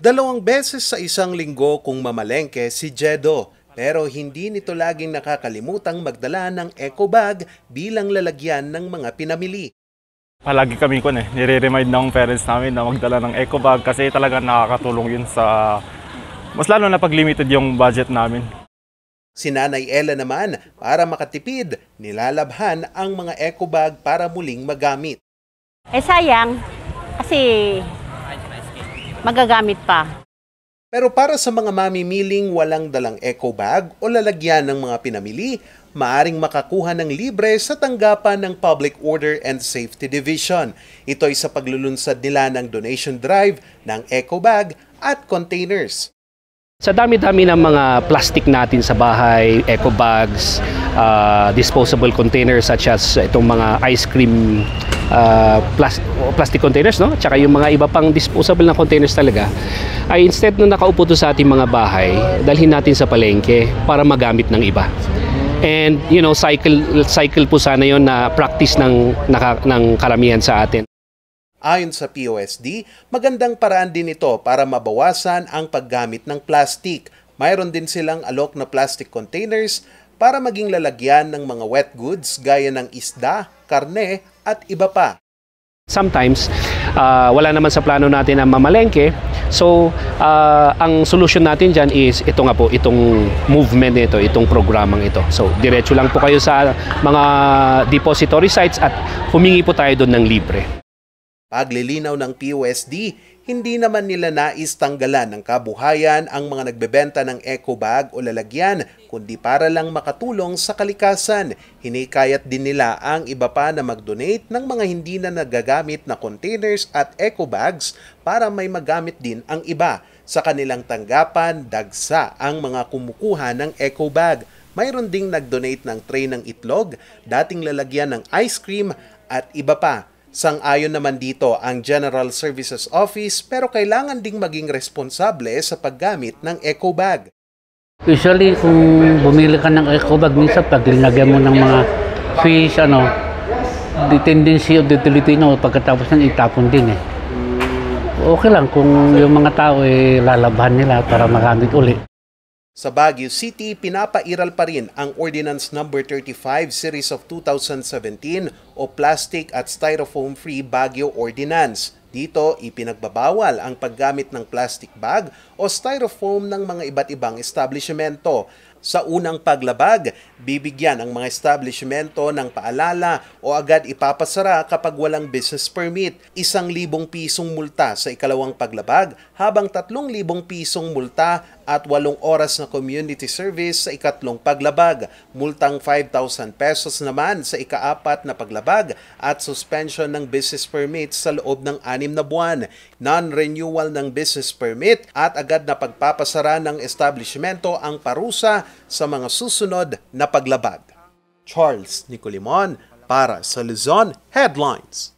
2 beses sa isang linggo kung mamalengke si Jedo, pero hindi nito laging nakakalimutang magdala ng eco bag bilang lalagyan ng mga pinamili. Palagi kami nire-remind ng parents namin na magdala ng eco bag kasi talaga nakakatulong yun sa mas lalo na pag limited yung budget namin. Si Nanay Ella naman, para makatipid, nilalabhan ang mga eco bag para muling magamit. Sayang, kasi magagamit pa. Pero para sa mga mamimiling walang dalang eco bag o lalagyan ng mga pinamili, maaring makakuha ng libre sa tanggapan ng Public Order and Safety Division. Ito ay sa paglulunsad nila ng donation drive ng eco bag at containers. Sa dami-dami ng mga plastic natin sa bahay, eco bags, disposable containers such as itong mga ice cream plastic containers, no? Tsaka yung mga iba pang disposable na containers talaga, ay instead na nakaupo to sa ating mga bahay, dalhin natin sa palengke para magamit ng iba. And cycle po sana yon na practice ng karamihan sa atin. Ayon sa POSD, magandang paraan din ito para mabawasan ang paggamit ng plastic. Mayroon din silang alok na plastic containers para maging lalagyan ng mga wet goods gaya ng isda, karne at iba pa. Sometimes, wala naman sa plano natin na mamalengke. So, ang solution natin dyan is itong movement nito, itong programang ito. So, diretso lang po kayo sa mga depository sites at humingi po tayo doon ng libre. Paglilinaw ng POSD, hindi naman nila nais tanggalan ng kabuhayan ang mga nagbebenta ng eco bag o lalagyan, kundi para lang makatulong sa kalikasan. Hinikayat din nila ang iba pa na mag-donate ng mga hindi na nagagamit na containers at eco bags para may magamit din ang iba. Sa kanilang tanggapan, dagsa ang mga kumukuha ng eco bag. Mayroon ding nag-donate ng tray ng itlog, dating lalagyan ng ice cream at iba pa. Sang-ayon naman dito ang General Services Office pero kailangan ding maging responsable sa paggamit ng eco bag. Usually kung bumili ka ng eco bag, minsan pag linagyan mo ng mga fish, the tendency of the Filipino pagkatapos ng itapon din eh. Okay lang kung yung mga tao lalabhan nila para magamit uli. Sa Baguio City, pinapairal pa rin ang Ordinance No. 35 Series of 2017 o Plastic at Styrofoam Free Baguio Ordinance. Dito, ipinagbabawal ang paggamit ng plastic bag o styrofoam ng mga iba't ibang establishmento. Sa unang paglabag, bibigyan ang mga establishmento ng paalala o agad ipapasara kapag walang business permit. 1,000 pisong multa sa ikalawang paglabag habang 3,000 pisong multa at 8 oras na community service sa ikatlong paglabag. Multang 5,000 pesos naman sa ika-4 na paglabag at suspension ng business permit sa loob ng 6 na buwan. Non-renewal ng business permit at agad na pagpapasara ng establishmento ang parusa sa mga susunod na paglabag. Charles Nicolimon para sa Luzon Headlines.